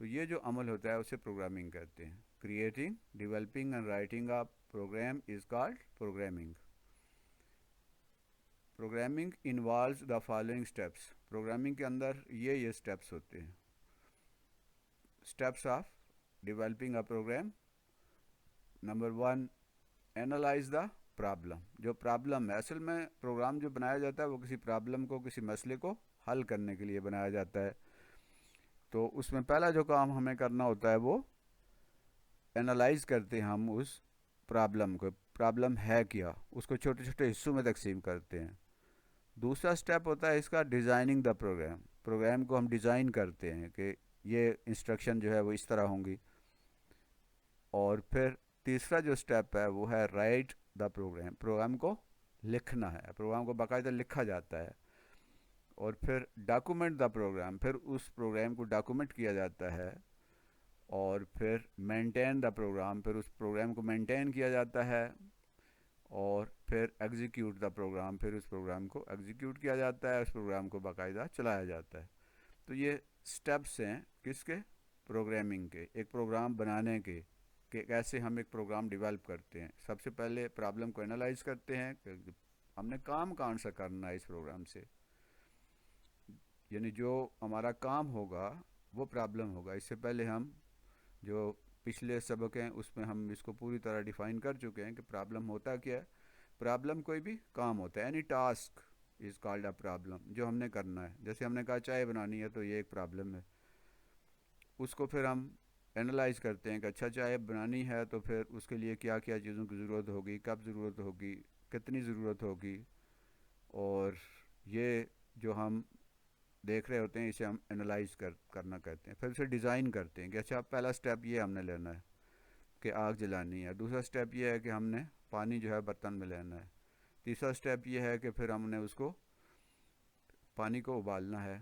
تو یہ جو عمل ہوتا ہے اسے پروگرامنگ کہتے ہیں. Creating, developing and writing a program is called programming. Programming involves the following steps. Programming کے اندر یہ اسٹیپس ہوتے ہیں. Steps of developing a program. Number 1، analyse the problem. جو پرابلم ہے، اصل میں پروگرام جو بنایا جاتا ہے وہ کسی پرابلم کو، کسی مسئلے کو حل کرنے کے لیے بنایا جاتا ہے. تو اس میں پہلا جو کام ہمیں کرنا ہوتا ہے وہ اینالائز کرتے ہیں ہم اس پرابلم کو. پرابلم ہے کیا، اس کو چھوٹے چھوٹے حصوں میں تقسیم کرتے ہیں. دوسرا سٹیپ ہوتا ہے اس کا ڈیزائننگ دا پروگرام. پروگرام کو ہم ڈیزائن کرتے ہیں کہ یہ انسٹرکشن جو ہے وہ اس طرح ہوں گی. اور پھر تیسرا جو سٹیپ ہے وہ ہے رائٹ دا پروگرام. پروگرام کو لکھنا ہے، پروگرام کو باقاعدہ لکھا جاتا ہے. اور پھر ڈاکومنٹ دا پروگرام. پھر اس پروگرام کو ڈاکومنٹ کیا جاتا ہے. اور پھر مینٹین دا پروگرام. پھر اس پروگرام کو مینٹین کیا جاتا ہے. اور پھر ایگزیکیوٹ دا پروگرام. پھر اس پروگرام کو ایگزیکیوٹ کیا جاتا ہے، اس پروگرام کو باقاعدہ چلایا جاتا ہے. تو یہ سٹیپس ہیں کس کے؟ پروگرامنگ کے، ایک پروگرام بنانے کے، کہ کیسے ہم ایک پروگرام ڈیولپ کرتے ہیں. سب سے پہلے پرابلم کو انالائز کرتے ہیں کہ ہم نے کام کون سا کرنا ہے اس پروگرام سے. یعنی جو ہمارا کام ہوگا وہ پرابلم ہوگا. اس سے پہلے ہم جو پچھلے سبق ہیں اس میں ہم اس کو پوری طرح ڈیفائن کر چکے ہیں کہ پرابلم ہوتا کیا ہے. پرابلم کوئی بھی کام ہوتا ہے. Any task is called a problem. جو ہم نے کرنا ہے، جیسے ہم نے کہا چائے بنانی ہے تو یہ ایک پرابلم ہے. اس کو پھر ہم اینالائز کرتے ہیں کہ اچھا چائے بنانی ہے تو پھر اس کے لیے کیا کیا چیزوں کی ضرورت ہوگی، کب ضرورت ہوگی، کتنی ضرورت ہوگی. اور یہ جو ہم دیکھ رہے ہوتے ہیں اسے ہم اینالائز کرنا کہتے ہیں. پھر اسے ڈیزائن کرتے ہیں کہ اچھا پہلا سٹیپ یہ ہم نے لینا ہے کہ آگ جلانی ہے. دوسرا سٹیپ یہ ہے کہ ہم نے پانی جو ہے برتن میں لینا ہے. تیسرا سٹیپ یہ ہے کہ پھر ہم نے اس کو پانی کو ابالنا ہے.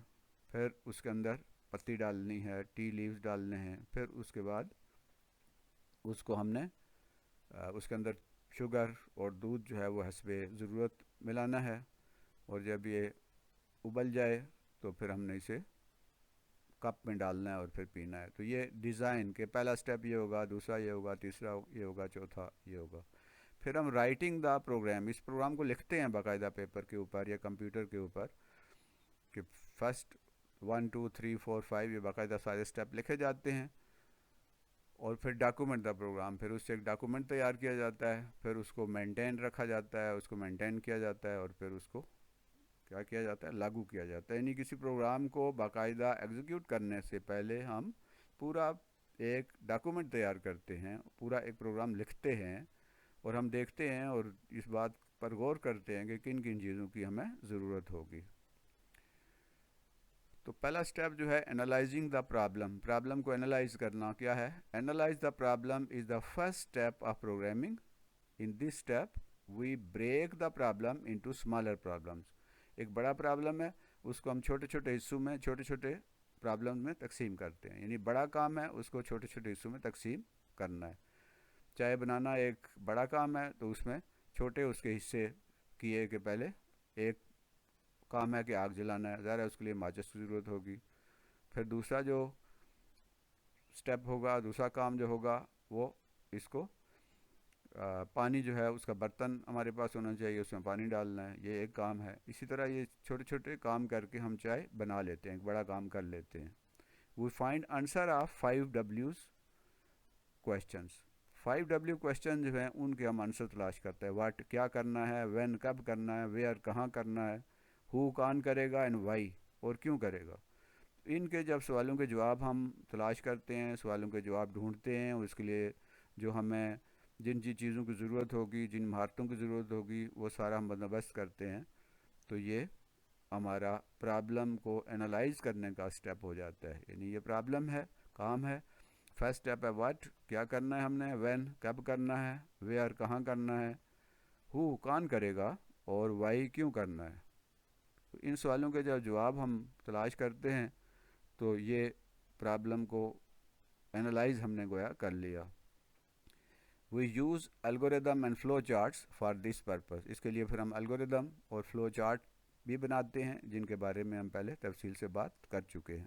پھر اس کے اندر پتی ڈالنی ہے، ٹی لیوز ڈالنے ہیں. پھر اس کے بعد اس کو ہم نے اس کے اندر شوگر اور دودھ جو ہے وہ حسب ضرورت ملانا ہے. اور جب یہ ابل جائے تو پھر ہم نے اسے کپ میں ڈالنا ہے اور پھر پینا ہے. تو یہ ڈیزائن کے پہلا سٹیپ یہ ہوگا، دوسرا یہ ہوگا، تیسرا یہ ہوگا، چوتھا یہ ہوگا. پھر ہم رائٹنگ دا پروگرام. اس پروگرام کو لکھتے ہیں باقاعدہ پیپر کے اوپر یا کمپیوٹر کے اوپر کہ فرسٹ 1 2 3 4 5 یہ باقاعدہ سارے سٹیپ لکھے جاتے ہیں. اور پھر ڈاکومنٹ دا پروگرام. پھر اس سے ایک ڈاکومنٹ تیار کیا جاتا ہے. پھر اس کو مینٹین رکھا جاتا ہے، اس کو مینٹین کیا جاتا ہے. اور پھر اس کو کیا کیا جاتا ہے؟ لاگو کیا جاتا ہے. یعنی کسی پروگرام کو باقاعدہ ایگزیکیوٹ کرنے سے پہلے ہم پورا ایک ڈاکومنٹ تیار کرتے ہیں، پورا ایک پروگرام لکھتے ہیں. اور ہم دیکھتے ہیں اور اس بات پر غور کرتے ہیں کہ کن کن چیزوں کی ہمیں ضرورت ہوگی. تو پہلا سٹیپ جو ہے انالائزنگ دا پرابلم. پرابلم کو انالائز کرنا کیا ہے؟ Analyse the problem is the first step of programming. In this step we break the problem into smaller problems. ایک بڑا پرابلم ہے، اس کو ہم چھوٹے چھوٹے حصوں میں، چھوٹے چھوٹے پرابلم میں تقسیم کرتے ہیں. یعنی بڑا کام ہے اس کو چھوٹے چھوٹے حصوں میں تقسیم کرنا ہے. چائے بنانا ایک بڑا کام ہے تو اس میں چھوٹے اس کے حصے کیے کہ پہلے ایک کام ہے کہ آگ جلانا ہے، ظاہر ہے اس کے لیے ماچس کی ضرورت ہوگی. پھر دوسرا جو سٹیپ ہوگا، دوسرا کام جو ہوگا وہ اس کو پانی جو ہے اس کا برتن ہمارے پاس ہونا چاہیے، اس میں پانی ڈالنا ہے، یہ ایک کام ہے. اسی طرح یہ چھوٹے چھوٹے کام کر کے ہم چائے بنا لیتے ہیں، ایک بڑا کام کر لیتے ہیں. We find answer of 5 W's questions. 5 W question جو ہیں ان کے ہم آنسر تلاش کرتے ہیں. واٹ کیا کرنا ہے، وین کب کرنا ہے، ویئر کہاں کرنا ہے، ہو کون کرے گا، اینڈ وائی اور کیوں کرے گا. ان کے جب سوالوں کے جواب ہم تلاش کرتے ہیں، سوالوں کے جواب ڈھونڈتے ہیں، اس کے لیے جو ہمیں جن چیزوں کی ضرورت ہوگی، جن مہارتوں کی ضرورت ہوگی وہ سارا ہم بندوبست کرتے ہیں. تو یہ ہمارا پرابلم کو انالائز کرنے کا سٹیپ ہو جاتا ہے. یعنی یہ پرابلم ہے، کام ہے. فرسٹ سٹیپ ہے واٹ کیا کرنا ہے ہم نے، وین کب کرنا ہے، ویئر کہاں کرنا ہے، ہو کون کرے گا، اور وائی کیوں کرنا ہے. ان سوالوں کے جب جواب ہم تلاش کرتے ہیں تو یہ پرابلم کو انالائز ہم نے گویا کر لیا. We use algorithm and flow charts for this purpose. اس کے لیے پھر ہم الگوریدم اور فلو چارٹ بھی بناتے ہیں جن کے بارے میں ہم پہلے تفصیل سے بات کر چکے ہیں.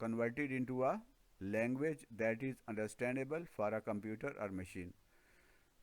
converted into a language that is understandable for a computer or machine।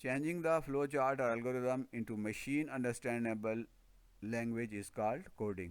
Changing the flowchart or algorithm into machine understandable language is called coding।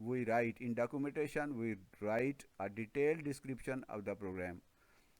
we write in documentation we write a detailed description of the program।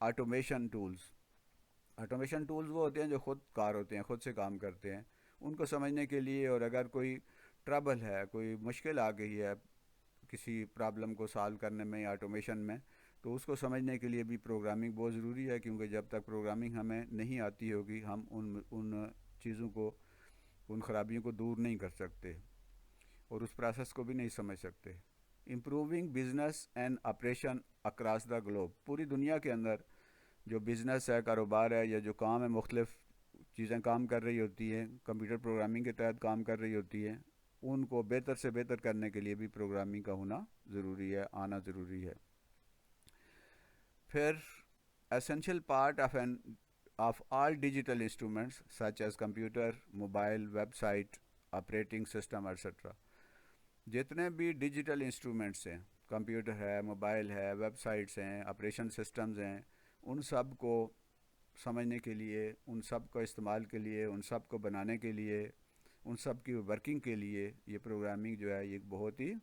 Automation tools وہ ہوتے ہیں جو خود کار ہوتے ہیں، خود سے کام کرتے ہیں. ان کو سمجھنے کے لیے، اور اگر کوئی ٹربل ہے، کوئی مشکل آ گئی ہے کسی پرابلم کو سالو کرنے میں یا آٹومیشن میں، تو اس کو سمجھنے کے لیے بھی پروگرامنگ بہت ضروری ہے. کیونکہ جب تک پروگرامنگ ہمیں نہیں آتی ہوگی، ہم ان چیزوں کو، ان خرابیوں کو دور نہیں کر سکتے اور اس پروسیس کو بھی نہیں سمجھ سکتے. Improving business and operation across the globe. پوری دنیا کے اندر جو بزنس ہے، کاروبار ہے، یا جو کام ہے، مختلف چیزیں کام کر رہی ہوتی ہیں، کمپیوٹر پروگرامنگ کے تحت کام کر رہی ہوتی ہیں، ان کو بہتر سے بہتر کرنے کے لیے بھی پروگرامنگ کا ہونا ضروری ہے، آنا ضروری ہے. پھر essential part of all digital instruments such as computer, mobile, website, operating system etcetera. جتنے بھی ڈیجیٹل انسٹرومنٹس ہیں، کمپیوٹر ہے، موبائل ہے، ویب سائٹس ہیں، آپریشن سسٹمز ہیں، ان سب کو سمجھنے کے لیے، ان سب کو استعمال کے لیے، ان سب کو بنانے کے لیے، ان سب کی ورکنگ کے لیے یہ پروگرامنگ جو ہے یہ ایک بہت ہی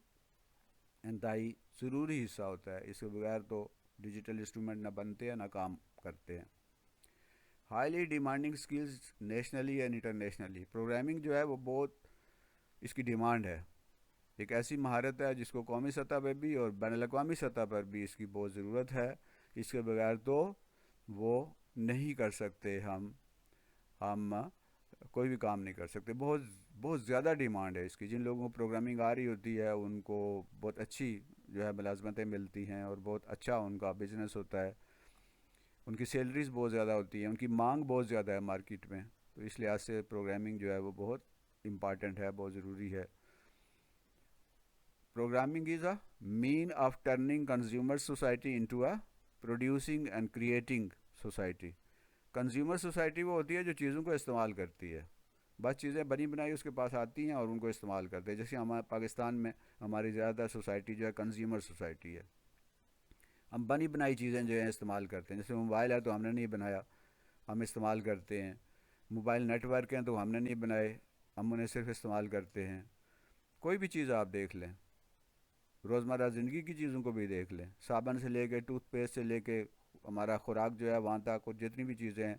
انتہائی ضروری حصہ ہوتا ہے. اس کے بغیر تو ڈیجیٹل انسٹرومنٹ نہ بنتے ہیں نہ کام کرتے ہیں. Highly demanding skills nationally and internationally. Programming جو ہے وہ بہت، اس کی ڈیمانڈ ہے. ایک ایسی مہارت ہے جس کو قومی سطح پر بھی اور بین الاقوامی سطح پر بھی اس کی بہت ضرورت ہے. اس کے بغیر تو وہ نہیں کر سکتے، ہم کوئی بھی کام نہیں کر سکتے. بہت بہت زیادہ ڈیمانڈ ہے اس کی. جن لوگوں کو پروگرامنگ آ رہی ہوتی ہے ان کو بہت اچھی جو ہے ملازمتیں ملتی ہیں اور بہت اچھا ان کا بزنس ہوتا ہے. ان کی سیلریز بہت زیادہ ہوتی ہیں، ان کی مانگ بہت زیادہ ہے مارکیٹ میں. تو اس لحاظ سے پروگرامنگ جو ہے وہ بہت امپارٹنٹ ہے، بہت ضروری ہے. Programming is a mean of turning consumer society into a producing and creating society. Consumer society وہ ہوتی ہے جو چیزوں کو استعمال کرتی ہے. بس چیزیں بنی بنائی اس کے پاس آتی ہیں اور ان کو استعمال کرتے ہیں. جیسے ہمارے پاکستان میں ہماری زیادہ سوسائٹی جو ہے کنزیومر سوسائٹی ہے. ہم بنی بنائی چیزیں جو ہیں استعمال کرتے ہیں. جیسے موبائل ہے تو ہم نے نہیں بنایا، ہم استعمال کرتے ہیں. موبائل نیٹ ورک ہیں تو ہم نے نہیں بنائے، ہم انہیں صرف استعمال کرتے ہیں. کوئی بھی چیز آپ دیکھ لیں، روزمرہ زندگی کی چیزوں کو بھی دیکھ لیں، صابن سے لے کے ٹوتھ پیسٹ سے لے کے ہمارا خوراک جو ہے وہاں تک جتنی بھی چیزیں ہیں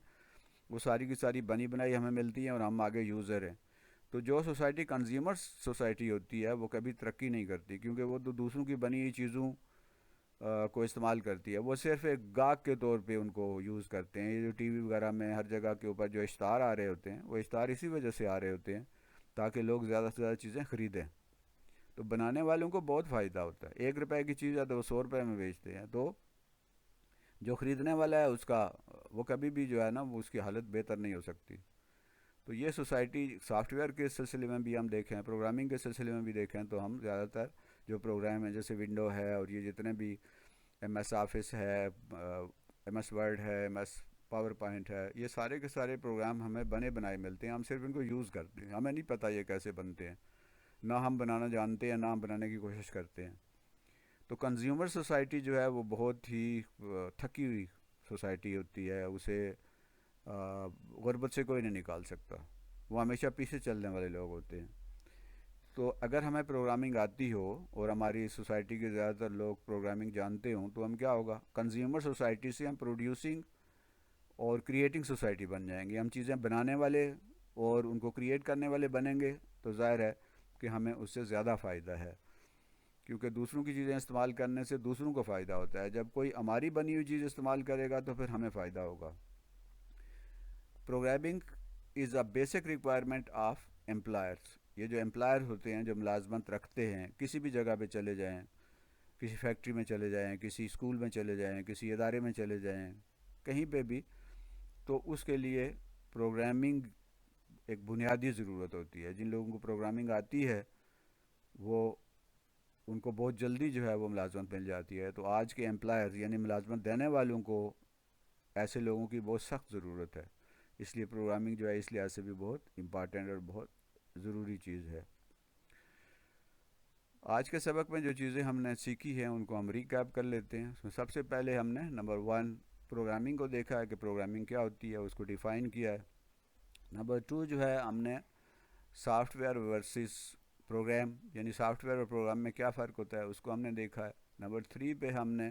وہ ساری کی ساری بنی بنائی ہمیں ملتی ہیں اور ہم آگے یوزر ہیں. تو جو سوسائٹی کنزیومر سوسائٹی ہوتی ہے وہ کبھی ترقی نہیں کرتی، کیونکہ وہ تو دوسروں کی بنی ہوئی چیزوں کو استعمال کرتی ہے. وہ صرف ایک گاہک کے طور پہ ان کو یوز کرتے ہیں. یہ جو ٹی وی وغیرہ میں ہر جگہ کے اوپر جو اشتہار آ رہے ہوتے ہیں، وہ اشتہار اسی وجہ سے آ رہے ہوتے ہیں تاکہ لوگ زیادہ سے زیادہ چیزیں خریدیں. تو بنانے والوں کو بہت فائدہ ہوتا ہے. 1 روپے کی چیز ہے تو وہ 100 روپے میں بیچتے ہیں. تو جو خریدنے والا ہے اس کا، وہ کبھی بھی جو ہے نا وہ اس کی حالت بہتر نہیں ہو سکتی. تو یہ سوسائٹی سافٹ ویئر کے سلسلے میں بھی ہم دیکھیں، پروگرامنگ کے سلسلے میں بھی دیکھیں تو ہم زیادہ تر جو پروگرام ہیں جیسے ونڈو ہے اور یہ جتنے بھی ایم ایس آفس ہے، ایم ایس ورڈ ہے، ایم ایس پاور پوائنٹ ہے، یہ سارے کے سارے پروگرام ہمیں بنے بنائے ملتے ہیں. ہم صرف ان کو یوز کرتے ہیں، ہمیں نہیں پتہ یہ کیسے بنتے ہیں، نہ ہم بنانا جانتے ہیں نہ ہم بنانے کی کوشش کرتے ہیں. تو کنزیومر سوسائٹی جو ہے وہ بہت ہی تھکی ہوئی سوسائٹی ہوتی ہے. اسے غربت سے کوئی نہیں نکال سکتا. وہ ہمیشہ پیچھے چلنے والے لوگ ہوتے ہیں. تو اگر ہمیں پروگرامنگ آتی ہو اور ہماری سوسائٹی کے زیادہ تر لوگ پروگرامنگ جانتے ہوں تو ہم کیا ہوگا، کنزیومر سوسائٹی سے ہم پروڈیوسنگ اور کریٹنگ سوسائٹی بن جائیں گے. ہم چیزیں بنانے والے اور ان کو کریٹ کرنے والے بنیں گے تو ظاہر ہے کہ ہمیں اس سے زیادہ فائدہ ہے، کیونکہ دوسروں کی چیزیں استعمال کرنے سے دوسروں کو فائدہ ہوتا ہے. جب کوئی ہماری بنی ہوئی چیز استعمال کرے گا تو پھر ہمیں فائدہ ہوگا. Programming is a basic requirement of employers. یہ جو امپلائر ہوتے ہیں جو ملازمت رکھتے ہیں، کسی بھی جگہ پہ چلے جائیں، کسی فیکٹری میں چلے جائیں، کسی اسکول میں چلے جائیں، کسی ادارے میں چلے جائیں، کہیں پہ بھی، تو اس کے لیے پروگرامنگ ایک بنیادی ضرورت ہوتی ہے. جن لوگوں کو پروگرامنگ آتی ہے وہ ان کو بہت جلدی جو ہے وہ ملازمت مل جاتی ہے. تو آج کے امپلائر یعنی ملازمت دینے والوں کو ایسے لوگوں کی بہت سخت ضرورت ہے. اس لیے پروگرامنگ جو ہے اس لحاظ سے بھی بہت امپارٹنٹ اور بہت ضروری چیز ہے. آج کے سبق میں جو چیزیں ہم نے سیکھی ہیں ان کو ہم ریکیپ کر لیتے ہیں. اس میں سب سے پہلے ہم نے نمبر 1 پروگرامنگ کو دیکھا ہے کہ پروگرامنگ کیا ہوتی ہے، اس کو ڈیفائن کیا ہے. نمبر 2 جو ہے ہم نے سافٹ ویئر ورسز پروگرام، یعنی سافٹ ویئر اور پروگرام میں کیا فرق ہوتا ہے اس کو ہم نے دیکھا ہے. نمبر 3 پہ ہم نے